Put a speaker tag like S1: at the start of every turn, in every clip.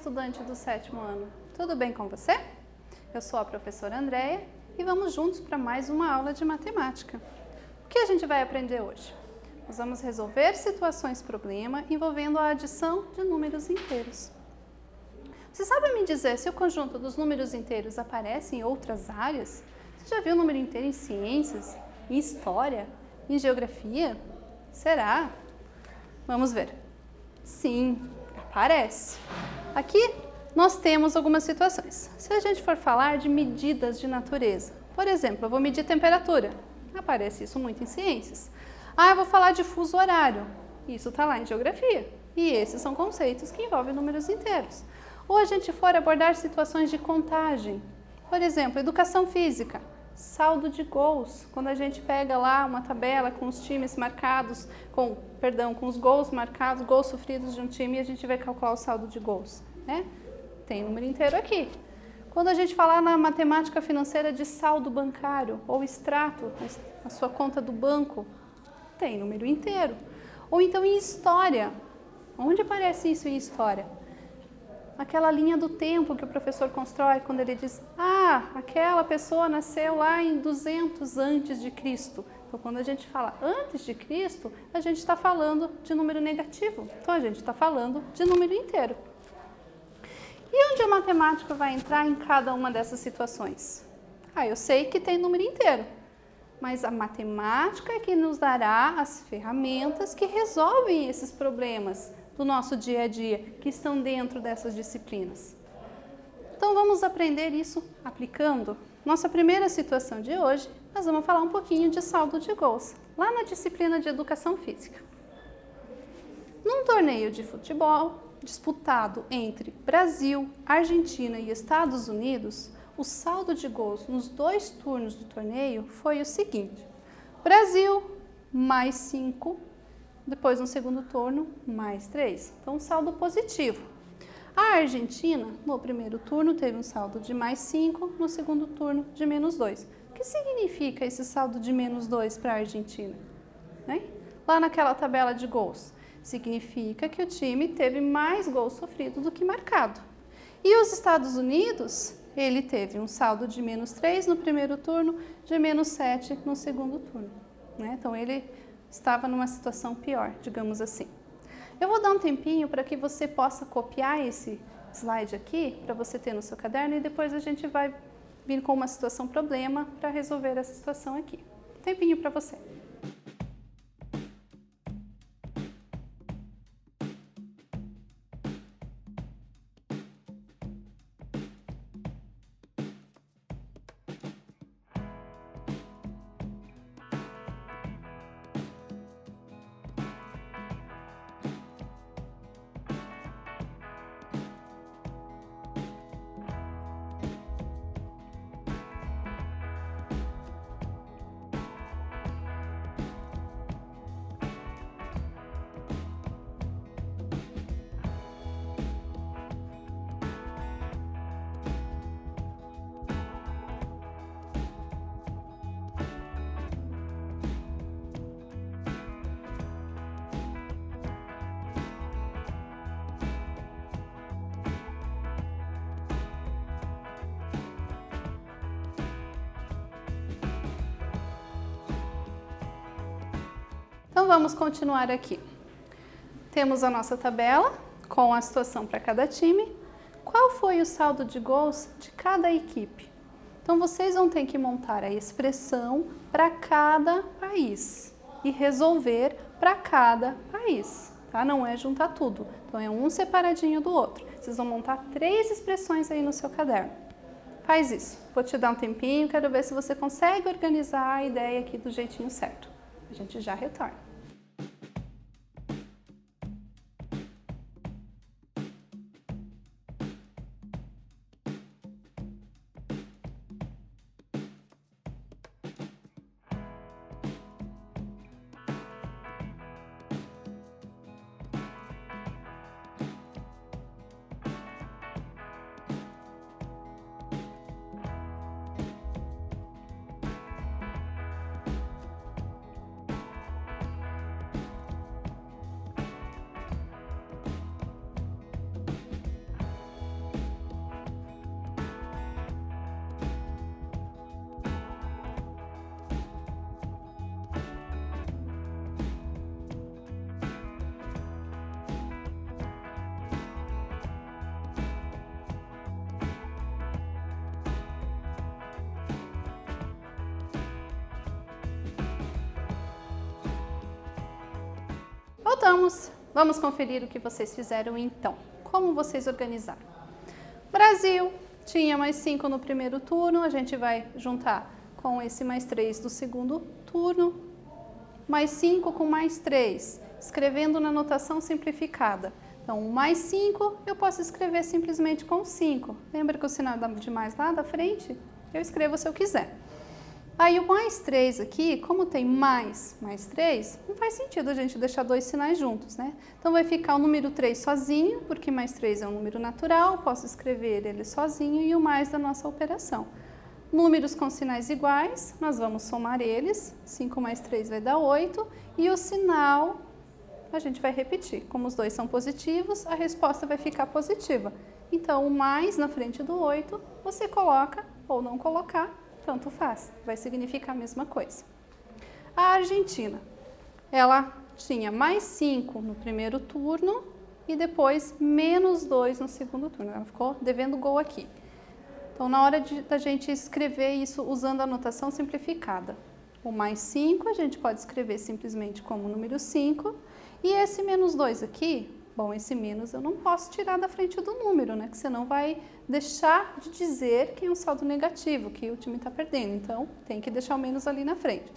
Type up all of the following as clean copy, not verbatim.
S1: estudante do 7º ano, tudo bem com você? Eu sou a professora Andréia e vamos juntos para mais uma aula de matemática. O que a gente vai aprender hoje? Nós vamos resolver situações-problema envolvendo a adição de números inteiros. Você sabe me dizer se o conjunto dos números inteiros aparece em outras áreas? Você já viu o número inteiro em ciências, em história, em geografia? Será? Vamos ver. Sim, aparece. Aqui nós temos algumas situações. Se a gente for falar de medidas de natureza, por exemplo, eu vou medir temperatura. Aparece isso muito em ciências. Eu vou falar de fuso horário. Isso está lá em geografia. E esses são conceitos que envolvem números inteiros. Ou a gente for abordar situações de contagem. Por exemplo, educação física. Saldo de gols, quando a gente pega lá uma tabela com os times marcados, com os gols marcados, gols sofridos de um time, e a gente vai calcular o saldo de gols, né? Tem número inteiro aqui. Quando a gente falar na matemática financeira de saldo bancário ou extrato, a sua conta do banco, tem número inteiro. Ou então em história. Onde aparece isso em história? Aquela linha do tempo que o professor constrói quando ele diz aquela pessoa nasceu lá em 200 antes de Cristo. Então, quando a gente fala antes de Cristo, a gente está falando de número negativo. Então, a gente está falando de número inteiro. E onde a matemática vai entrar em cada uma dessas situações? Eu sei que tem número inteiro, mas a matemática é que nos dará as ferramentas que resolvem esses problemas do nosso dia a dia, que estão dentro dessas disciplinas. Então, vamos aprender isso aplicando. Nossa primeira situação de hoje, nós vamos falar um pouquinho de saldo de gols, lá na disciplina de educação física. Num torneio de futebol, disputado entre Brasil, Argentina e Estados Unidos, o saldo de gols nos 2 turnos do torneio foi o seguinte: Brasil, mais 5, depois no segundo turno, mais 3. Então, um saldo positivo. A Argentina, no primeiro turno, teve um saldo de mais 5, no segundo turno, de menos 2. O que significa esse saldo de menos 2 para a Argentina? Lá naquela tabela de gols, significa que o time teve mais gols sofridos do que marcado. E os Estados Unidos, ele teve um saldo de menos 3 no primeiro turno, de menos 7 no segundo turno. Então, ele estava numa situação pior, digamos assim. Eu vou dar um tempinho para que você possa copiar esse slide aqui, para você ter no seu caderno, e depois a gente vai vir com uma situação problema para resolver essa situação aqui. Um tempinho para você. Então, vamos continuar aqui. Temos a nossa tabela com a situação para cada time. Qual foi o saldo de gols de cada equipe? Então, vocês vão ter que montar a expressão para cada país e resolver para cada país, tá? Não é juntar tudo. Então, é um separadinho do outro. Vocês vão montar 3 expressões aí no seu caderno. Faz isso. Vou te dar um tempinho, quero ver se você consegue organizar a ideia aqui do jeitinho certo. A gente já retorna. Voltamos. Vamos conferir o que vocês fizeram então. Como vocês organizaram? Brasil tinha mais 5 no primeiro turno, a gente vai juntar com esse mais 3 do segundo turno, mais 5 com mais 3, escrevendo na notação simplificada. Então, mais 5 eu posso escrever simplesmente com 5. Lembra que o sinal de mais lá da frente? Eu escrevo se eu quiser. Aí o mais 3 aqui, como tem mais 3, não faz sentido a gente deixar dois sinais juntos, né? Então vai ficar o número 3 sozinho, porque mais 3 é um número natural, posso escrever ele sozinho e o mais da nossa operação. Números com sinais iguais, nós vamos somar eles, 5 mais 3 vai dar 8, e o sinal a gente vai repetir. Como os dois são positivos, a resposta vai ficar positiva. Então, o mais na frente do 8, você coloca ou não colocar, tanto faz, vai significar a mesma coisa. A Argentina, ela tinha mais 5 no primeiro turno e depois menos 2 no segundo turno. Ela ficou devendo gol aqui. Então, na hora da gente escrever isso usando a notação simplificada, o mais 5 a gente pode escrever simplesmente como número 5, e esse menos 2 aqui, bom, esse menos eu não posso tirar da frente do número, né? Que senão vai deixar de dizer que é um saldo negativo, que o time está perdendo. Então, tem que deixar o menos ali na frente.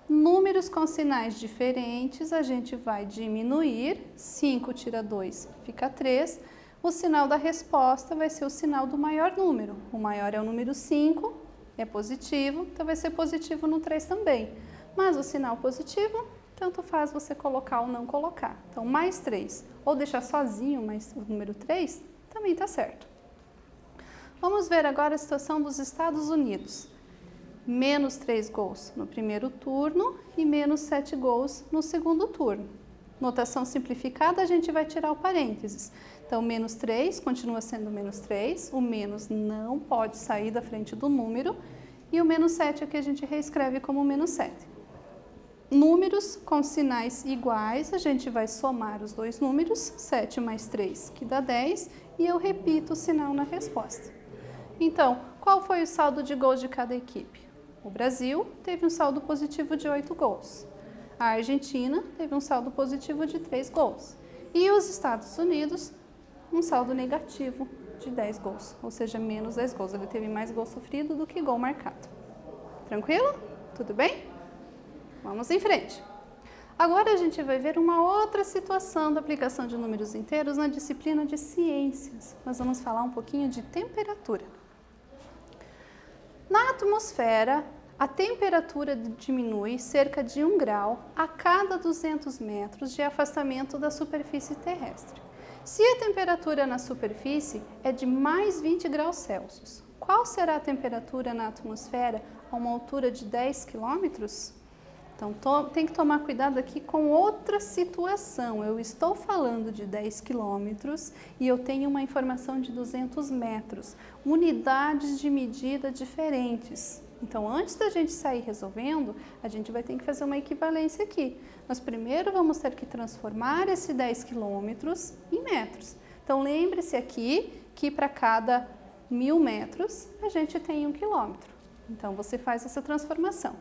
S1: Números com sinais diferentes, a gente vai diminuir. 5 tira 2, fica 3. O sinal da resposta vai ser o sinal do maior número. O maior é o número 5, é positivo, então vai ser positivo no 3 também. Mas o sinal positivo, tanto faz você colocar ou não colocar. Então, mais 3, ou deixar sozinho mais o número 3, também está certo. Vamos ver agora a situação dos Estados Unidos. Menos 3 gols no primeiro turno e menos 7 gols no segundo turno. Notação simplificada, a gente vai tirar o parênteses. Então, menos 3 continua sendo menos 3, o menos não pode sair da frente do número, e o menos 7 aqui a gente reescreve como menos 7. Números com sinais iguais, a gente vai somar os dois números, 7 mais 3, que dá 10, e eu repito o sinal na resposta. Então, qual foi o saldo de gols de cada equipe? O Brasil teve um saldo positivo de 8 gols. A Argentina teve um saldo positivo de 3 gols. E os Estados Unidos, um saldo negativo de 10 gols, ou seja, menos 10 gols. Ele teve mais gol sofrido do que gol marcado. Tranquilo? Tudo bem? Vamos em frente. Agora a gente vai ver uma outra situação da aplicação de números inteiros na disciplina de ciências. Nós vamos falar um pouquinho de temperatura. Na atmosfera, a temperatura diminui cerca de 1 grau a cada 200 metros de afastamento da superfície terrestre. Se a temperatura na superfície é de mais 20 graus Celsius, qual será a temperatura na atmosfera a uma altura de 10 quilômetros? Então, tem que tomar cuidado aqui com outra situação. Eu estou falando de 10 quilômetros e eu tenho uma informação de 200 metros. Unidades de medida diferentes. Então, antes da gente sair resolvendo, a gente vai ter que fazer uma equivalência aqui. Nós primeiro vamos ter que transformar esse 10 quilômetros em metros. Então, lembre-se aqui que para cada 1000 metros, a gente tem 1 quilômetro. Então, você faz essa transformação.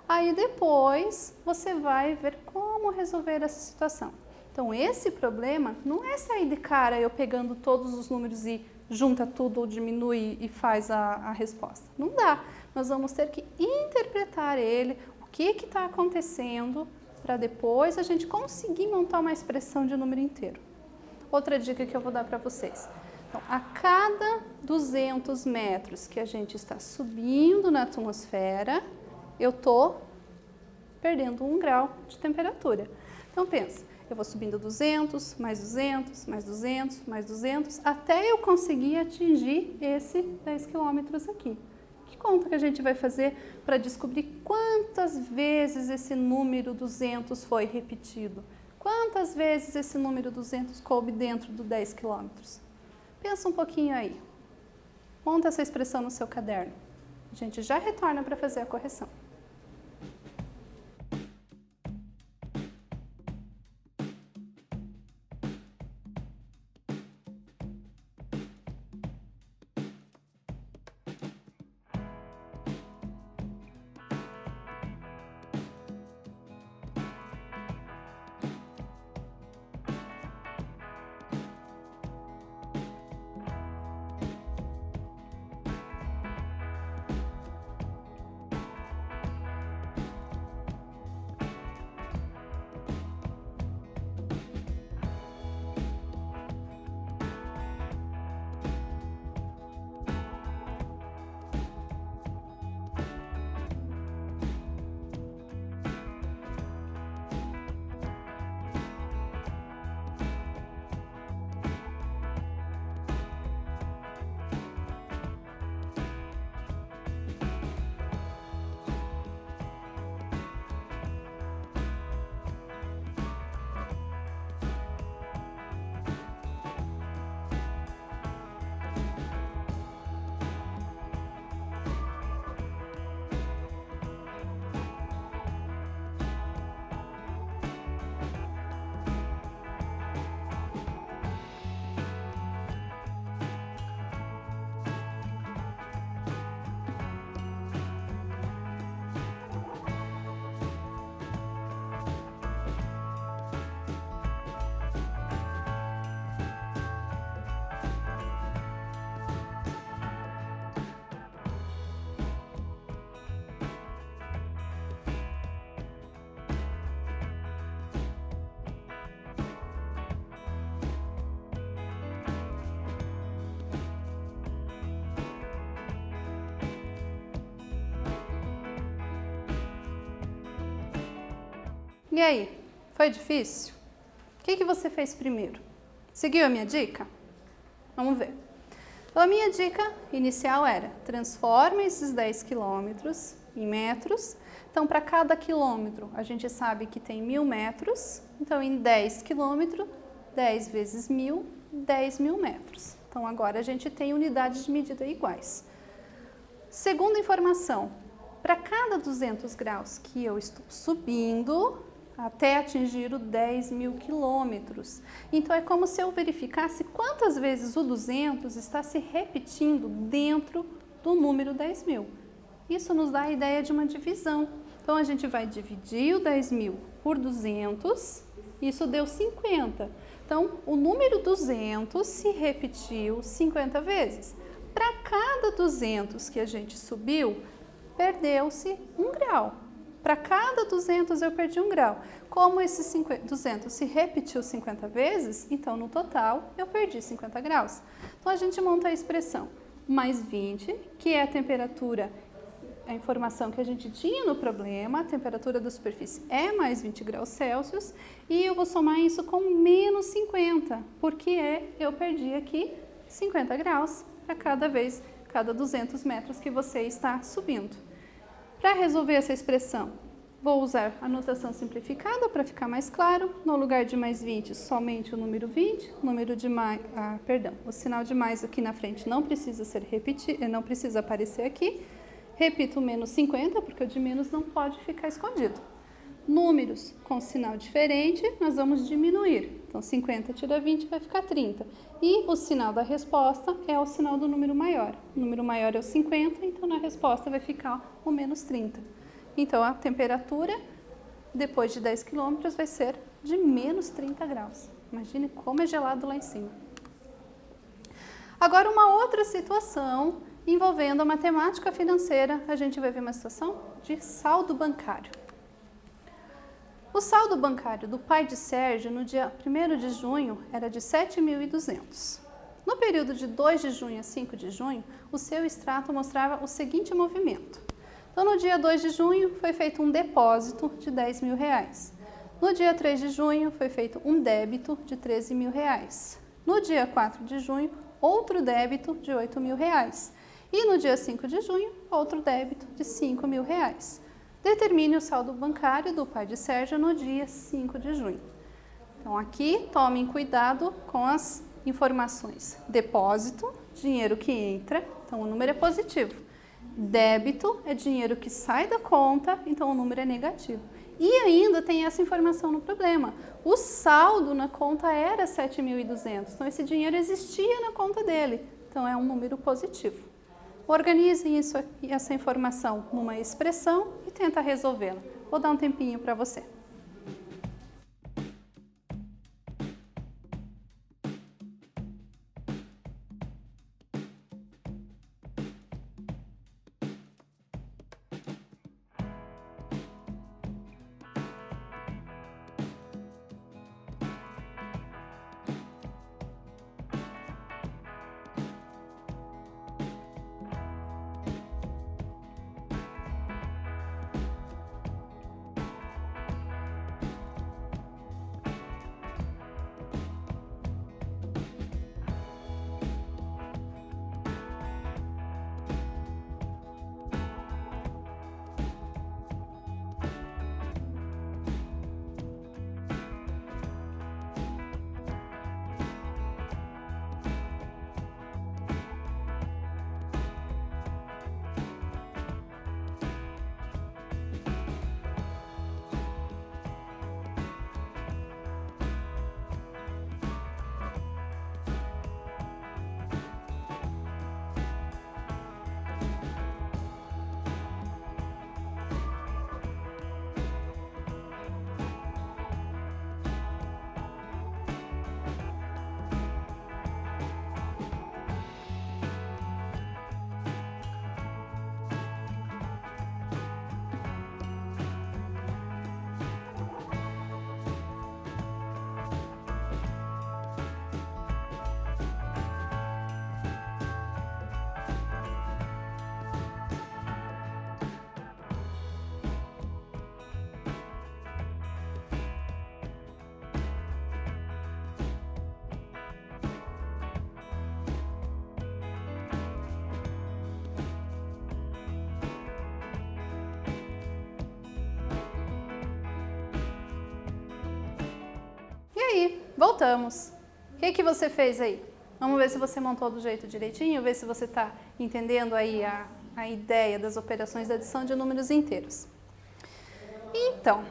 S1: Aí depois você vai ver como resolver essa situação. Então esse problema não é sair de cara eu pegando todos os números e junta tudo ou diminui e faz a resposta. Não dá. Nós vamos ter que interpretar ele, o que está acontecendo, para depois a gente conseguir montar uma expressão de número inteiro. Outra dica que eu vou dar para vocês. Então, a cada 200 metros que a gente está subindo na atmosfera, eu estou perdendo 1 grau de temperatura. Então, pensa, eu vou subindo 200, mais 200, mais 200, mais 200, até eu conseguir atingir esse 10 quilômetros aqui. Que conta que a gente vai fazer para descobrir quantas vezes esse número 200 foi repetido? Quantas vezes esse número 200 coube dentro do 10 quilômetros? Pensa um pouquinho aí. Monta essa expressão no seu caderno. A gente já retorna para fazer a correção. E aí, foi difícil? O que você fez primeiro? Seguiu a minha dica? Vamos ver. Então, a minha dica inicial era: transforma esses 10 quilômetros em metros. Então, para cada quilômetro, a gente sabe que tem 1.000 metros. Então, em 10 quilômetros, 10 vezes 1.000, 10.000 metros. Então, agora a gente tem unidades de medida iguais. Segunda informação: para cada 200 graus que eu estou subindo, até atingir o 10.000 quilômetros. Então, é como se eu verificasse quantas vezes o 200 está se repetindo dentro do número 10.000. Isso nos dá a ideia de uma divisão. Então, a gente vai dividir o 10.000 por 200, isso deu 50. Então, o número 200 se repetiu 50 vezes. Para cada 200 que a gente subiu, perdeu-se 1 grau. Para cada 200 eu perdi 1 grau. Como esse 200 se repetiu 50 vezes, então no total eu perdi 50 graus. Então a gente monta a expressão mais 20, que é a temperatura, a informação que a gente tinha no problema, a temperatura da superfície é mais 20 graus Celsius, e eu vou somar isso com menos 50, porque eu perdi aqui 50 graus para cada 200 metros que você está subindo. Para resolver essa expressão, vou usar a notação simplificada para ficar mais claro. No lugar de mais 20, somente o número 20. O sinal de mais aqui na frente não precisa ser repetido, não precisa aparecer aqui. Repito o menos 50, porque o de menos não pode ficar escondido. Números com sinal diferente, nós vamos diminuir. Então, 50 tira 20 vai ficar 30. E o sinal da resposta é o sinal do número maior. O número maior é o 50, então na resposta vai ficar o menos 30. Então, a temperatura, depois de 10 quilômetros, vai ser de menos 30 graus. Imagine como é gelado lá em cima. Agora, uma outra situação envolvendo a matemática financeira, a gente vai ver uma situação de saldo bancário. O saldo bancário do pai de Sérgio no dia 1º de junho era de 7.200. No período de 2 de junho a 5 de junho, o seu extrato mostrava o seguinte movimento. Então, no dia 2 de junho, foi feito um depósito de R$10.000. No dia 3 de junho, foi feito um débito de R$13.000. No dia 4 de junho, outro débito de R$8.000. E no dia 5 de junho, outro débito de R$5.000. Determine o saldo bancário do pai de Sérgio no dia 5 de junho. Então, aqui, tomem cuidado com as informações. Depósito, dinheiro que entra, então o número é positivo. Débito é dinheiro que sai da conta, então o número é negativo. E ainda tem essa informação no problema. O saldo na conta era 7.200, então esse dinheiro existia na conta dele, então é um número positivo. Organizem essa informação numa expressão e tenta resolvê-la. Vou dar um tempinho para você. aí, voltamos. O que você fez aí? Vamos ver se você montou do jeito direitinho, ver se você está entendendo aí a ideia das operações de adição de números inteiros. Então,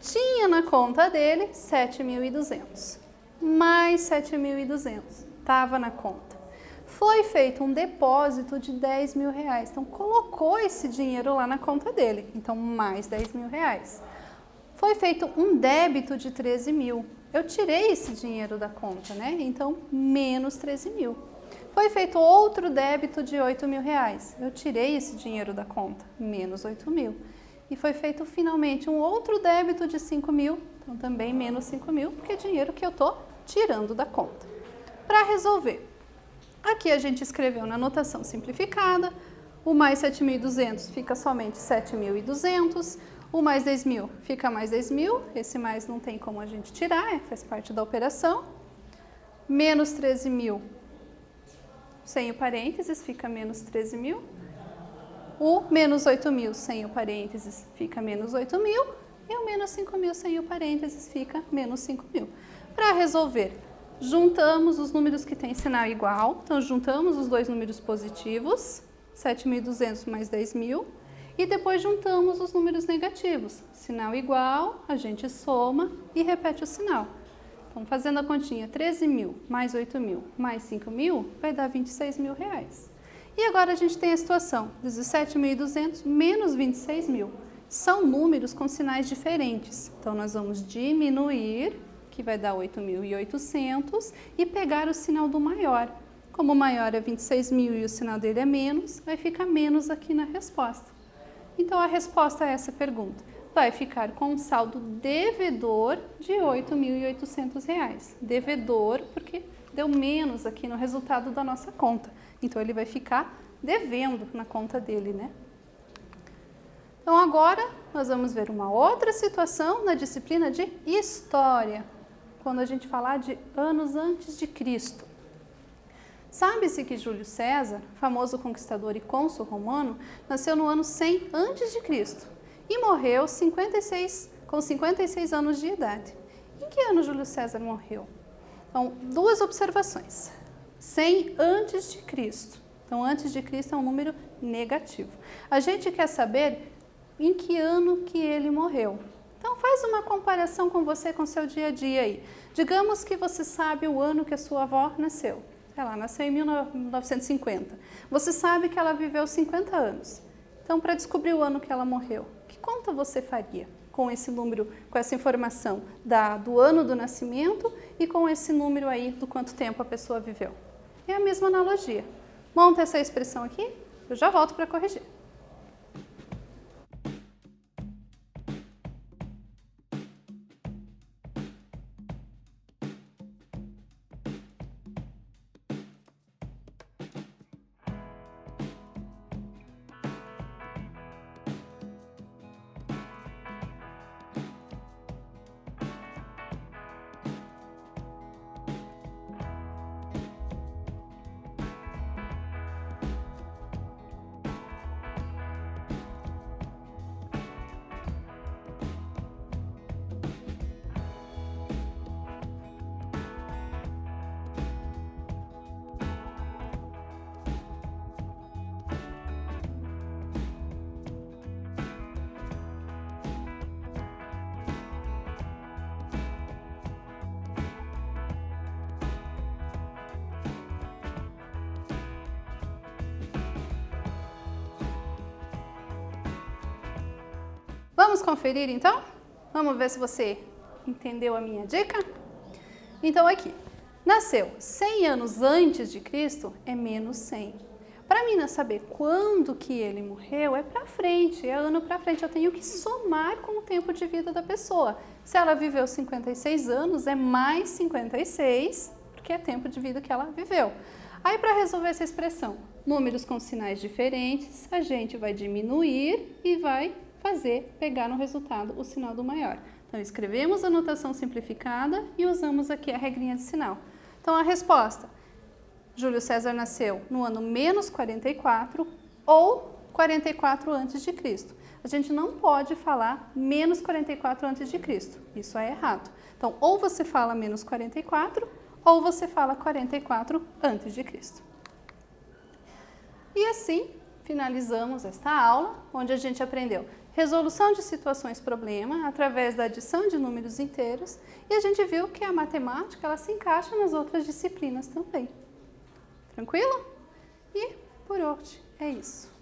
S1: tinha na conta dele 7.200, mais 7.200, estava na conta. Foi feito um depósito de 10 mil reais, então colocou esse dinheiro lá na conta dele, então mais 10 mil reais. Foi feito um débito de 13 mil, eu tirei esse dinheiro da conta, né? Então menos 13 mil. Foi feito outro débito de 8 mil reais, eu tirei esse dinheiro da conta, menos 8 mil. E foi feito finalmente um outro débito de 5 mil, então também menos 5 mil, porque é dinheiro que eu estou tirando da conta. Para resolver, aqui a gente escreveu na notação simplificada, o mais 7.200 fica somente 7.200, o mais 10 mil fica mais 10 mil, esse mais não tem como a gente tirar, faz parte da operação. Menos 13 mil, sem o parênteses, fica menos 13 mil. O menos 8 mil sem o parênteses fica menos 8 mil. E o menos 5 mil sem o parênteses fica menos 5 mil. Para resolver, juntamos os números que têm sinal igual. Então, juntamos os dois números positivos, 7.200 mais 10 mil. E depois juntamos os números negativos. Sinal igual, a gente soma e repete o sinal. Então, fazendo a continha, 13 mil mais 8 mil mais 5 mil vai dar 26 mil reais. E agora a gente tem a situação, 17.200 menos 26 mil. São números com sinais diferentes. Então, nós vamos diminuir, que vai dar 8.800, e pegar o sinal do maior. Como o maior é 26 mil e o sinal dele é menos, vai ficar menos aqui na resposta. Então, a resposta a essa pergunta vai ficar com um saldo devedor de R$ 8.800. Devedor, porque deu menos aqui no resultado da nossa conta. Então, ele vai ficar devendo na conta dele, né? Então, agora, nós vamos ver uma outra situação na disciplina de História, quando a gente falar de anos antes de Cristo. Sabe-se que Júlio César, famoso conquistador e cônsul romano, nasceu no ano 100 a.C. e morreu com 56 anos de idade. Em que ano Júlio César morreu? Então, duas observações. 100 a.C. Então, antes de Cristo é um número negativo. A gente quer saber em que ano que ele morreu. Então, faz uma comparação com você, com o seu dia a dia aí. Digamos que você sabe o ano que a sua avó nasceu. Ela nasceu em 1950. Você sabe que ela viveu 50 anos. Então, para descobrir o ano que ela morreu, que conta você faria com esse número, com essa informação do ano do nascimento e com esse número aí do quanto tempo a pessoa viveu? É a mesma analogia. Monta essa expressão aqui, eu já volto para corrigir. Vamos conferir então? Vamos ver se você entendeu a minha dica? Então aqui, nasceu 100 anos antes de Cristo é menos 100. Para mim saber quando que ele morreu é para frente, é ano para frente. Eu tenho que somar com o tempo de vida da pessoa. Se ela viveu 56 anos, é mais 56, porque é tempo de vida que ela viveu. Aí para resolver essa expressão, números com sinais diferentes, a gente vai diminuir e vai pegar no resultado o sinal do maior. Então, escrevemos a notação simplificada e usamos aqui a regrinha de sinal. Então, a resposta, Júlio César nasceu no ano menos 44 ou 44 a.C. a gente não pode falar menos 44 a.C. Isso é errado. Então, ou você fala menos 44, ou você fala 44 a.C. E assim, finalizamos esta aula, onde a gente aprendeu resolução de situações problema através da adição de números inteiros, e a gente viu que a matemática ela se encaixa nas outras disciplinas também. Tranquilo? E por hoje é isso.